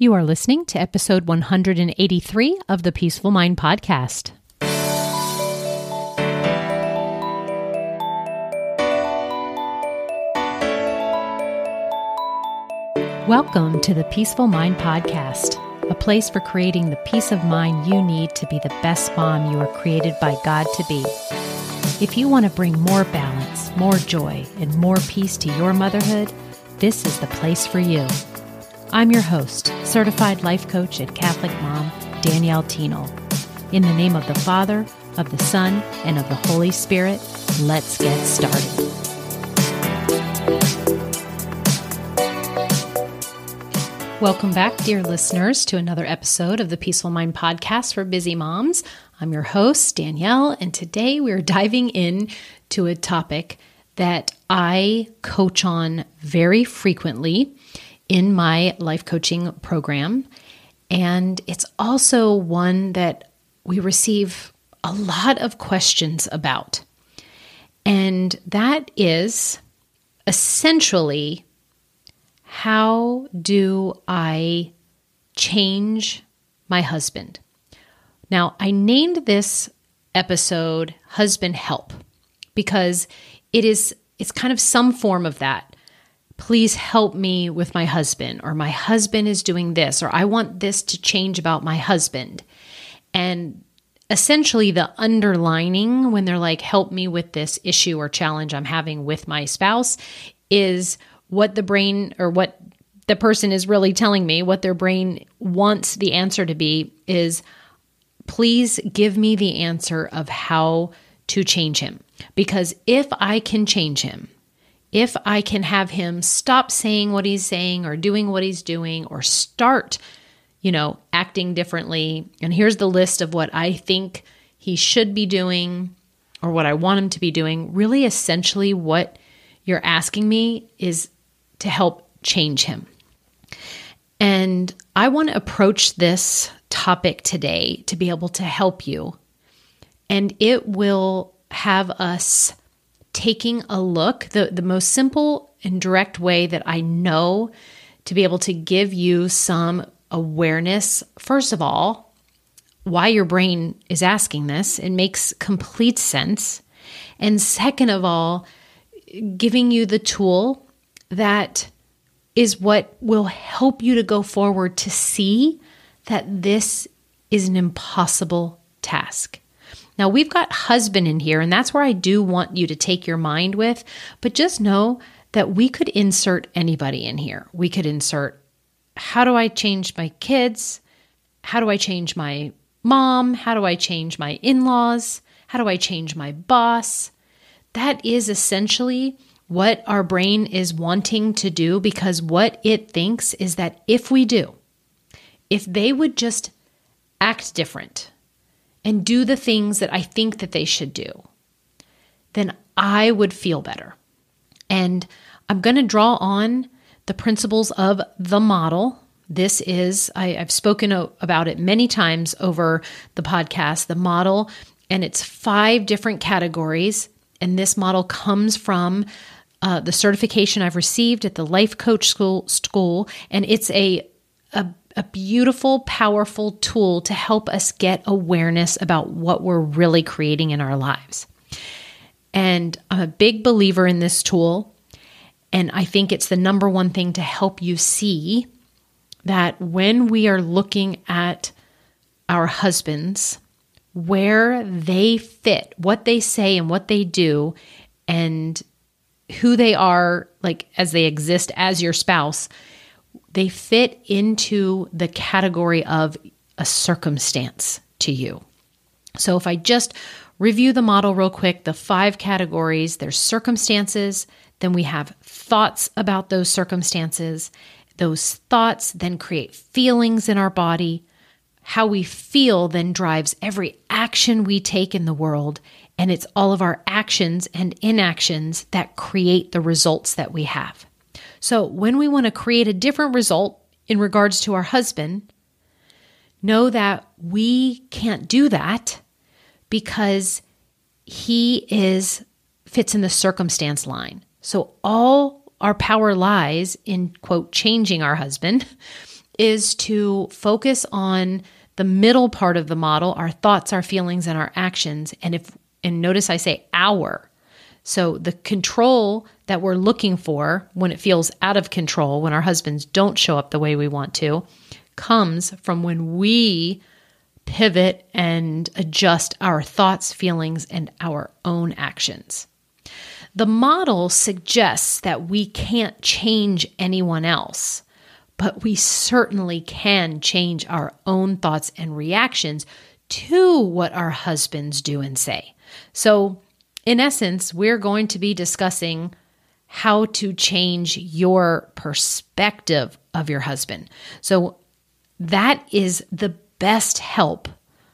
You are listening to episode 183 of the Peaceful Mind Podcast. Welcome to the Peaceful Mind Podcast, a place for creating the peace of mind you need to be the best mom you are created by God to be. If you want to bring more balance, more joy, and more peace to your motherhood, this is the place for you. I'm your host, certified life coach and Catholic mom, Danielle. In the name of the Father, of the Son, and of the Holy Spirit, let's get started. Welcome back, dear listeners, to another episode of the Peaceful Mind Podcast for busy moms. I'm your host, Danielle, and today we're diving into a topic that I coach on very frequently in my life coaching program. And it's also one that we receive a lot of questions about. And that is essentially, how do I change my husband? Now, I named this episode Husband Help because it's kind of some form of that. Please help me with my husband, or my husband is doing this, or I want this to change about my husband. And essentially the underlining when they're like, help me with this issue or challenge I'm having with my spouse, is what the brain, or what the person is really telling me, what their brain wants the answer to be is, please give me the answer of how to change him. Because if I can change him, if I can have him stop saying what he's saying or doing what he's doing, or start, acting differently, and here's the list of what I think he should be doing or what I want him to be doing, really essentially what you're asking me is to help change him. And I want to approach this topic today to be able to help you. And it will have us taking a look, the most simple and direct way that I know to be able to give you some awareness, first of all, why your brain is asking this. It makes complete sense. And second of all, giving you the tool that is what will help you to go forward to see that this is an impossible task. Now, we've got husband in here, and that's where I do want you to take your mind with, but just know that we could insert anybody in here. We could insert, how do I change my kids? How do I change my mom? How do I change my in-laws? How do I change my boss? That is essentially what our brain is wanting to do, because what it thinks is that if they would just act different and do the things that I think that they should do, then I would feel better. And I'm going to draw on the principles of the model. This is, I've spoken about it many times over the podcast, the model, and it's 5 different categories. And this model comes from the certification I've received at the Life Coach School, and it's a beautiful, powerful tool to help us get awareness about what we're really creating in our lives. And I'm a big believer in this tool, and I think it's the number one thing to help you see that when we are looking at our husbands, where they fit, what they say and what they do, and who they are, like as they exist as your spouse, they fit into the category of a circumstance to you. So if I just review the model real quick, the 5 categories, there's circumstances, then we have thoughts about those circumstances. Those thoughts then create feelings in our body. How we feel then drives every action we take in the world, and it's all of our actions and inactions that create the results that we have. So when we want to create a different result in regards to our husband, know that we can't do that because he fits in the circumstance line. So all our power lies in, quote, changing our husband is to focus on the middle part of the model, our thoughts, our feelings, and our actions. And notice I say our. So the control that we're looking for when it feels out of control, when our husbands don't show up the way we want to, comes from when we pivot and adjust our thoughts, feelings, and our own actions. The model suggests that we can't change anyone else, but we certainly can change our own thoughts and reactions to what our husbands do and say. So, in essence, we're going to be discussing how to change your perspective of your husband. So, that is the best help.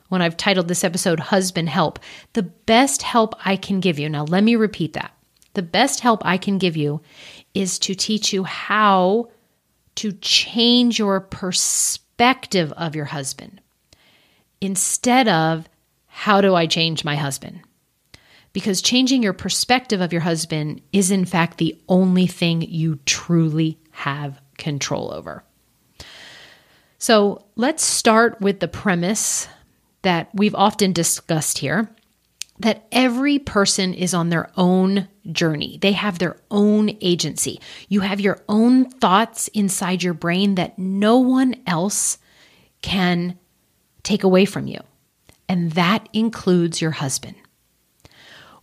When I've titled this episode, Husband Help, the best help I can give you. Now, let me repeat that. The best help I can give you is to teach you how to change your perspective of your husband instead of how do I change my husband? Because changing your perspective of your husband is in fact the only thing you truly have control over. So let's start with the premise that we've often discussed here, that every person is on their own journey. They have their own agency. You have your own thoughts inside your brain that no one else can take away from you. And that includes your husband.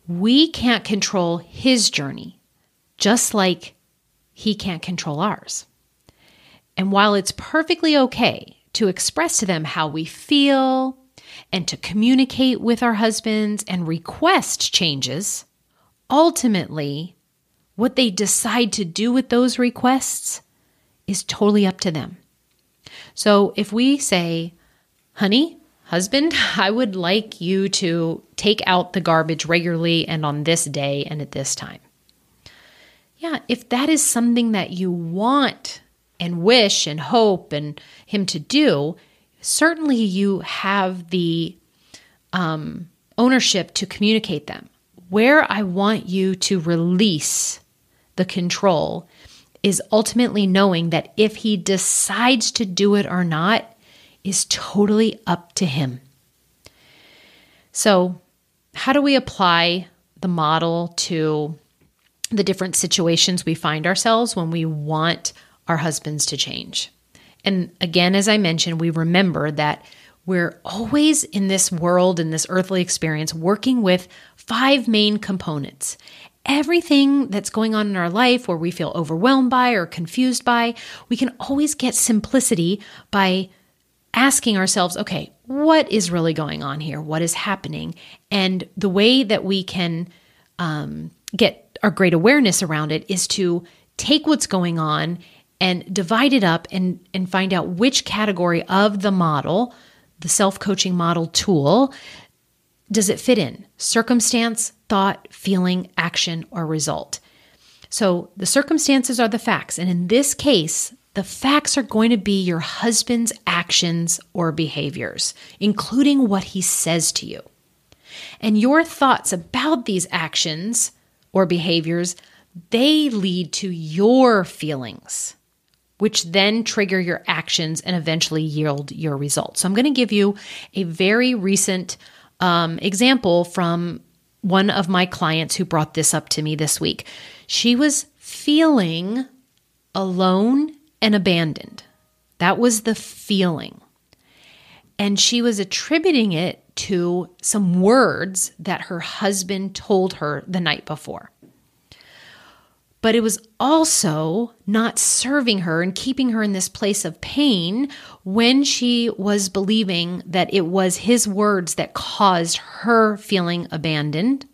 We can't control his journey, just like he can't control ours. And while it's perfectly okay to express to them how we feel and to communicate with our husbands and request changes, ultimately, what they decide to do with those requests is totally up to them. So if we say, honey, husband, I would like you to take out the garbage regularly and on this day and at this time. Yeah, if that is something that you want and wish and hope and him to do, certainly you have the ownership to communicate them. Where I want you to release the control is ultimately knowing that if he decides to do it or not is totally up to him. So, how do we apply the model to the different situations we find ourselves when we want our husbands to change? And again, as I mentioned, we remember that we're always in this world, in this earthly experience, working with 5 main components. Everything that's going on in our life where we feel overwhelmed by or confused by, we can always get simplicity by asking ourselves, okay, what is really going on here? What is happening? And the way that we can get our great awareness around it is to take what's going on and divide it up and find out which category of the model, the self-coaching model tool, does it fit in? Circumstance, thought, feeling, action, or result. So the circumstances are the facts. And in this case, the facts are going to be your husband's actions or behaviors, including what he says to you. And your thoughts about these actions or behaviors, they lead to your feelings, which then trigger your actions and eventually yield your results. So I'm going to give you a very recent example from one of my clients who brought this up to me this week. She was feeling alone and abandoned. That was the feeling. And she was attributing it to some words that her husband told her the night before. But it was also not serving her and keeping her in this place of pain when she was believing that it was his words that caused her feeling abandoned,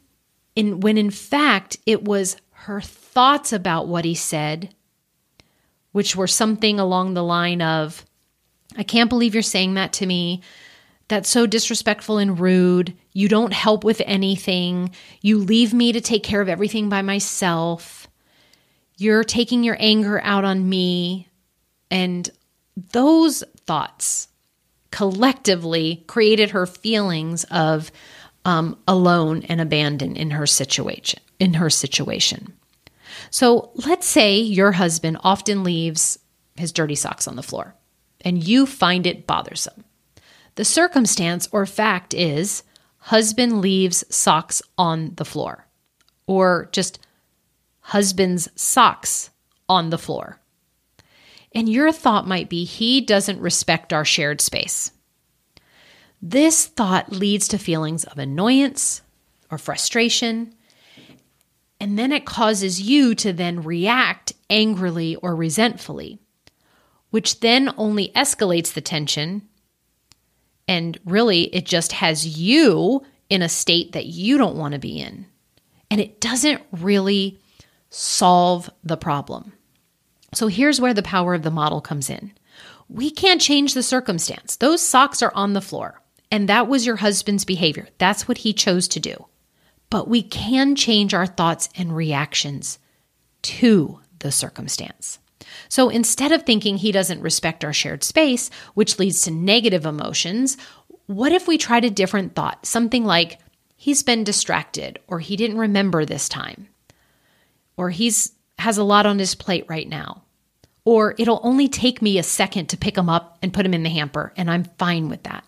when in fact it was her thoughts about what he said, which were something along the line of, I can't believe you're saying that to me. That's so disrespectful and rude. You don't help with anything. You leave me to take care of everything by myself. You're taking your anger out on me. And those thoughts collectively created her feelings of alone and abandoned in her situation. So let's say your husband often leaves his dirty socks on the floor. and you find it bothersome. The circumstance or fact is husband leaves socks on the floor, or just husband's socks on the floor. And your thought might be, he doesn't respect our shared space. This thought leads to feelings of annoyance or frustration, and then it causes you to then react angrily or resentfully, which then only escalates the tension. And really, it just has you in a state that you don't want to be in. And it doesn't really solve the problem. So here's where the power of the model comes in. We can't change the circumstance. Those socks are on the floor, and that was your husband's behavior. That's what he chose to do. But we can change our thoughts and reactions to the circumstance. So instead of thinking he doesn't respect our shared space, which leads to negative emotions, what if we tried a different thought? Something like, he's been distracted, or he didn't remember this time, or has a lot on his plate right now, or it'll only take me a second to pick him up and put him in the hamper, and I'm fine with that.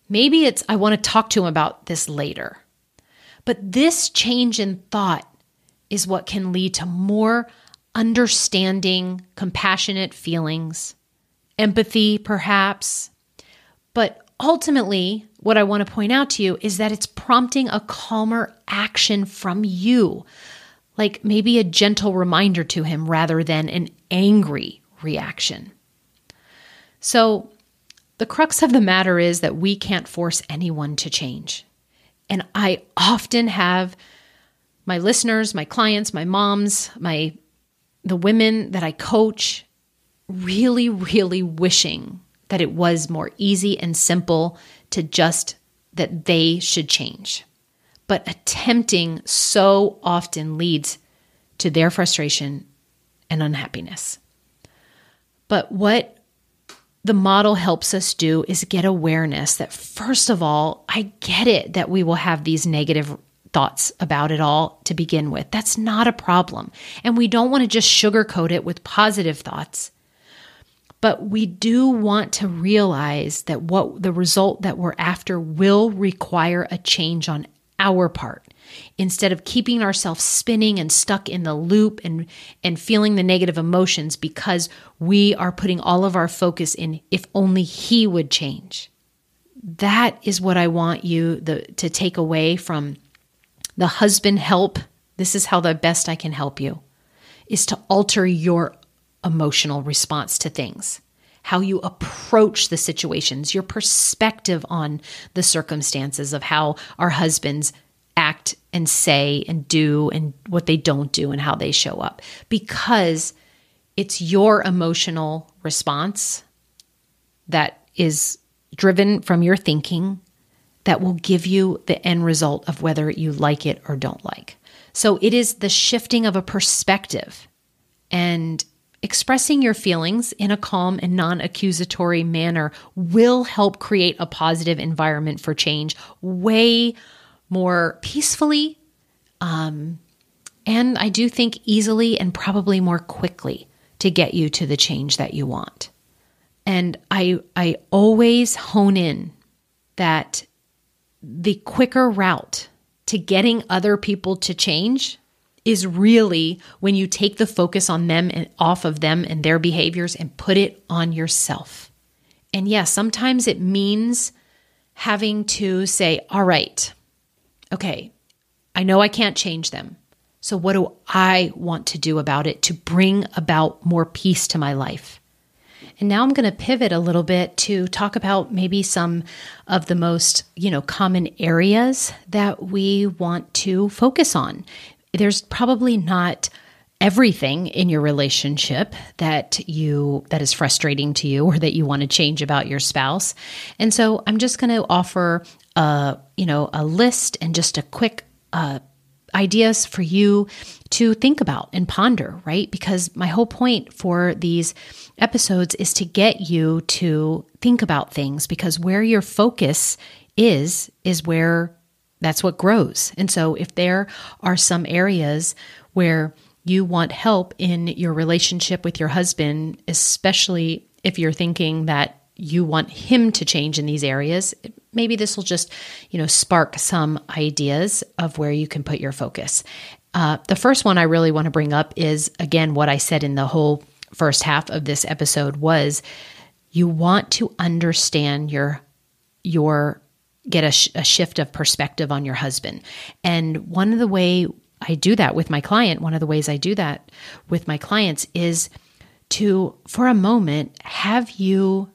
Maybe it's, I want to talk to him about this later. But this change in thought is what can lead to more understanding, compassionate feelings, empathy perhaps. But ultimately, what I want to point out to you is that it's prompting a calmer action from you, like maybe a gentle reminder to him rather than an angry reaction. So the crux of the matter is that we can't force anyone to change. And I often have my listeners, my clients, my moms, the women that I coach really, really wishing that it was more easy and simple to just that they should change. But attempting so often leads to their frustration and unhappiness. But what the model helps us do is get awareness that, first of all, I get it that we will have these negative thoughts about it all to begin with. That's not a problem. And we don't want to just sugarcoat it with positive thoughts. But we do want to realize that what the result that we're after will require a change on our part. Instead of keeping ourselves spinning and stuck in the loop and feeling the negative emotions because we are putting all of our focus in if only he would change. That is what I want you to take away from the husband help. This is how the best I can help you, is to alter your emotional response to things, how you approach the situations, your perspective on the circumstances of how our husbands act and say and do and what they don't do and how they show up. Because it's your emotional response that is driven from your thinking that will give you the end result of whether you like it or don't like. So it is the shifting of a perspective, and expressing your feelings in a calm and non-accusatory manner will help create a positive environment for change way more peacefully, and I do think easily and probably more quickly to get you to the change that you want. And I always hone in that the quicker route to getting other people to change is really when you take the focus on them and off of them and their behaviors and put it on yourself. And yes, sometimes it means having to say, all right, okay, I know I can't change them. So what do I want to do about it to bring about more peace to my life? And now I'm going to pivot a little bit to talk about maybe some of the most, common areas that we want to focus on. There's probably not everything in your relationship that is frustrating to you or that you want to change about your spouse. And so I'm just going to offer a list and just a quick ideas for you to think about and ponder, right? Because my whole point for these episodes is to get you to think about things, because where your focus is where that's what grows. And so if there are some areas where you want help in your relationship with your husband, especially if you're thinking that you want him to change in these areas, maybe this will just, spark some ideas of where you can put your focus. The first one I really want to bring up is, again, what I said in the whole first half of this episode was you want to understand get a shift of perspective on your husband. And one of the ways I do that with my clients is to, for a moment, have you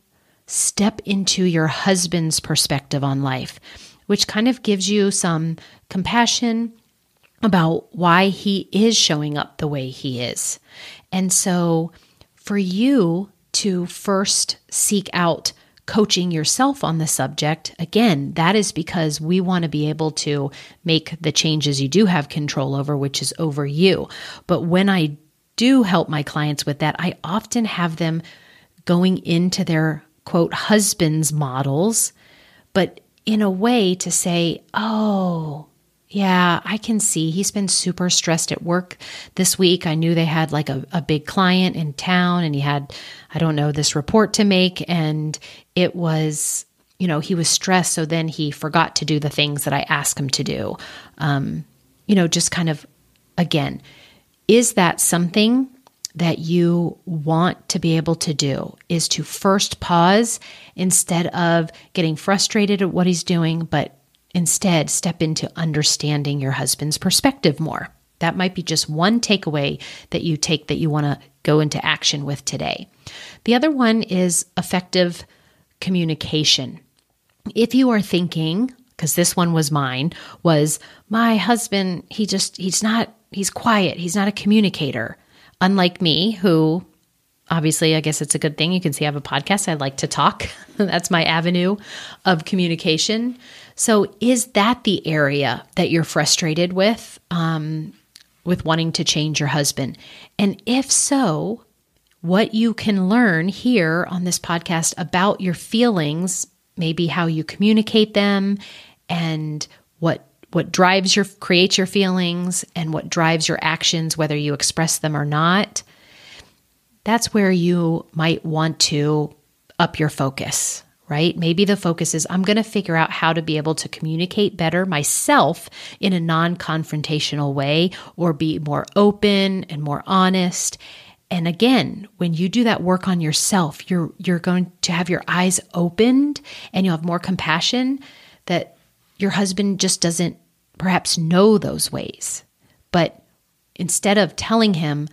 step into your husband's perspective on life, which kind of gives you some compassion about why he is showing up the way he is. And so for you to first seek out coaching yourself on the subject, again, that is because we want to be able to make the changes you do have control over, which is over you. But when I do help my clients with that, I often have them going into their quote husband's models, but in a way to say, oh, yeah, I can see he's been super stressed at work this week. I knew they had like a big client in town and he had, this report to make. And it was, he was stressed. So then he forgot to do the things that I asked him to do. Just kind of, again, is that something that you want to be able to do, is to first pause instead of getting frustrated at what he's doing, but instead step into understanding your husband's perspective more. That might be just one takeaway that you take that you want to go into action with today. The other one is effective communication. If you are thinking, because this one was mine, was my husband, he's quiet. He's not a communicator. Unlike me, who obviously, I guess it's a good thing. You can see I have a podcast. I like to talk. That's my avenue of communication. So is that the area that you're frustrated with wanting to change your husband? And if so, what you can learn here on this podcast about your feelings, maybe how you communicate them and what creates your feelings and what drives your actions, whether you express them or not, that's where you might want to up your focus, right? Maybe the focus is, I'm going to figure out how to be able to communicate better myself in a non-confrontational way, or be more open and more honest. And again, when you do that work on yourself, you're going to have your eyes opened and you'll have more compassion that your husband just doesn't perhaps know those ways. But instead of telling him,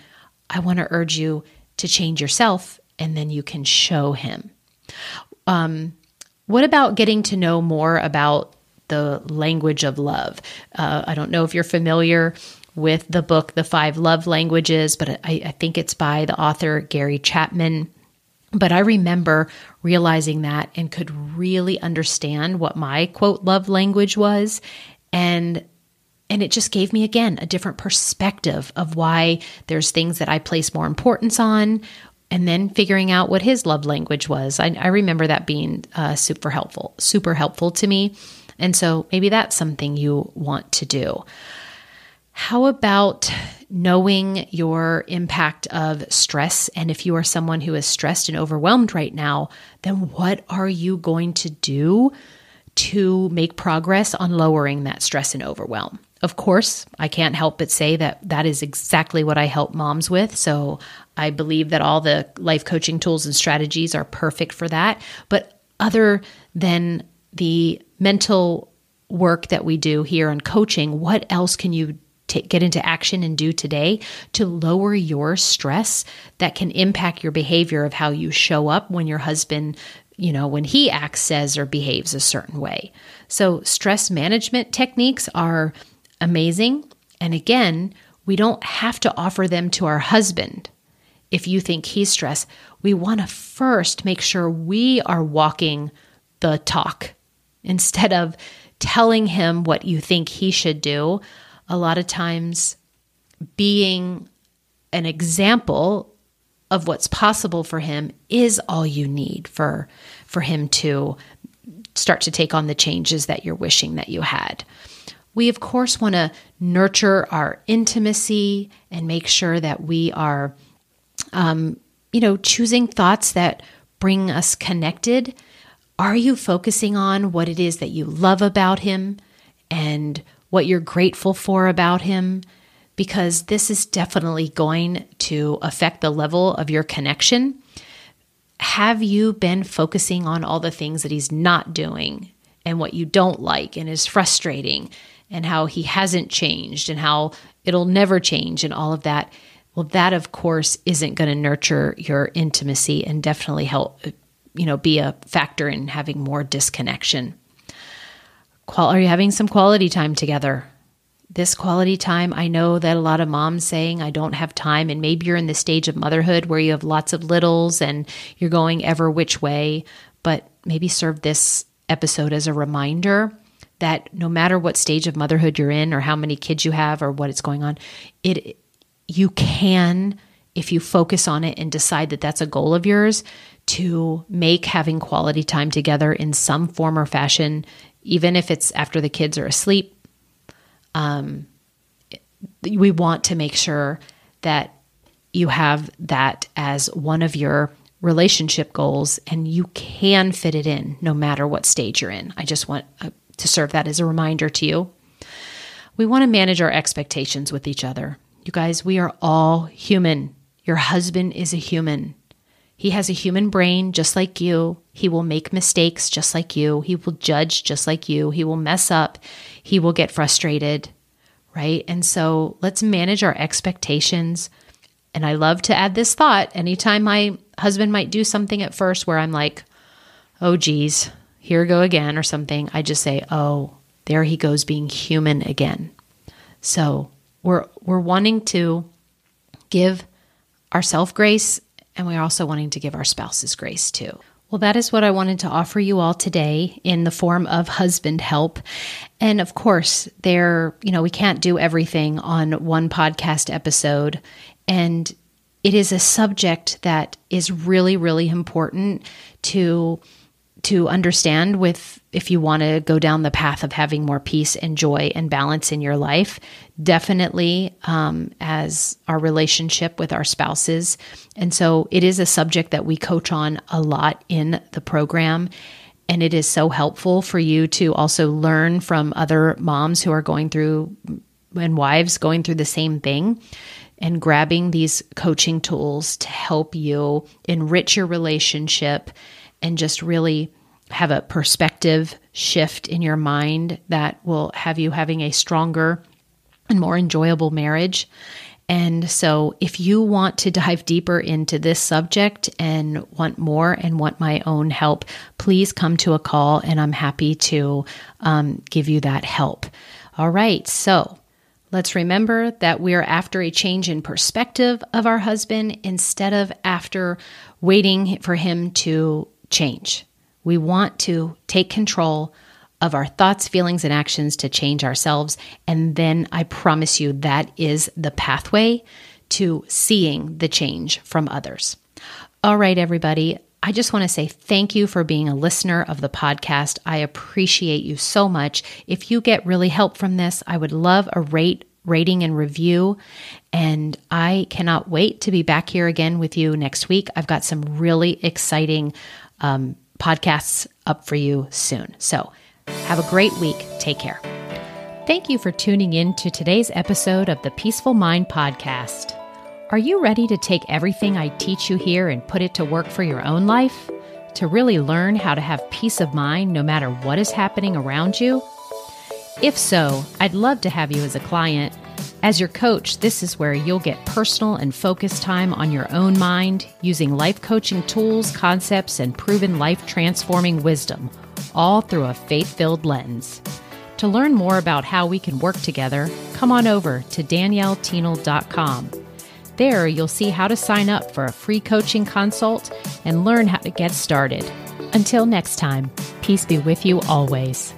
I want to urge you to change yourself, and then you can show him. What about getting to know more about the language of love? I don't know if you're familiar with the book, The 5 Love Languages, but I think it's by the author Gary Chapman. But I remember realizing that and could really understand what my quote love language was. And it just gave me, again, a different perspective of why there's things that I place more importance on, and then figuring out what his love language was. I remember that being super helpful to me. And so maybe that's something you want to do. How about knowing your impact of stress? And if you are someone who is stressed and overwhelmed right now, then what are you going to do to make progress on lowering that stress and overwhelm? Of course, I can't help but say that is exactly what I help moms with. So I believe that all the life coaching tools and strategies are perfect for that. But other than the mental work that we do here on coaching, what else can you get into action and do today to lower your stress that can impact your behavior of how you show up when your husband, when he acts, says, or behaves a certain way? So stress management techniques are amazing. And again, we don't have to offer them to our husband. If you think he's stressed, we want to first make sure we are walking the talk instead of telling him what you think he should do. A lot of times being an example of what's possible for him is all you need for him to start to take on the changes that you're wishing that you had. We, of course, want to nurture our intimacy and make sure that we are, choosing thoughts that bring us connected? Are you focusing on what it is that you love about him and what you're grateful for about him? Because this is definitely going to affect the level of your connection. Have you been focusing on all the things that he's not doing and what you don't like and is frustrating and how he hasn't changed and how it'll never change and all of that? Well, that, of course, isn't going to nurture your intimacy and definitely help, be a factor in having more disconnection. Are you having some quality time together? This quality time, I know that a lot of moms saying, I don't have time, and maybe you're in the stage of motherhood where you have lots of littles and you're going ever which way, but maybe serve this episode as a reminder that no matter what stage of motherhood you're in or how many kids you have or what is going on, you can, if you focus on it and decide that that's a goal of yours, to make having quality time together in some form or fashion, even if it's after the kids are asleep. We want to make sure that you have that as one of your relationship goals and you can fit it in no matter what stage you're in. I just want to serve that as a reminder to you. We want to manage our expectations with each other. You guys, we are all human. Your husband is a human. He has a human brain just like you. He will make mistakes just like you. He will judge just like you. He will mess up. He will get frustrated, right? And so let's manage our expectations. And I love to add this thought. Anytime my husband might do something at first where I'm like, oh, geez, here we go again or something, I just say, oh, there he goes being human again. So we're wanting to give ourselves grace, and we're also wanting to give our spouses grace too. Well, that is what I wanted to offer you all today in the form of husband help. And of course, we can't do everything on one podcast episode. And it is a subject that is really, really important to understand if you want to go down the path of having more peace and joy and balance in your life, definitely as our relationship with our spouses. And so it is a subject that we coach on a lot in the program. And it is so helpful for you to also learn from other moms who are going through and wives going through the same thing, and grabbing these coaching tools to help you enrich your relationship and just really have a perspective shift in your mind that will have you having a stronger and more enjoyable marriage. And so if you want to dive deeper into this subject and want more and want my own help, please come to a call and I'm happy to give you that help. All right, so let's remember that we are after a change in perspective of our husband instead of after waiting for him to change. We want to take control of our thoughts, feelings, and actions to change ourselves. And then I promise you that is the pathway to seeing the change from others. All right, everybody. I just want to say thank you for being a listener of the podcast. I appreciate you so much. If you get really help from this, I would love a rating and review. And I cannot wait to be back here again with you next week. I've got some really exciting podcasts up for you soon. So have a great week. Take care. Thank you for tuning in to today's episode of the Peaceful Mind Podcast. Are you ready to take everything I teach you here and put it to work for your own life? To really learn how to have peace of mind no matter what is happening around you? If so, I'd love to have you as a client. As your coach, this is where you'll get personal and focused time on your own mind, using life coaching tools, concepts, and proven life-transforming wisdom, all through a faith-filled lens. To learn more about how we can work together, come on over to danielleteenel.com. There, you'll see how to sign up for a free coaching consult and learn how to get started. Until next time, peace be with you always.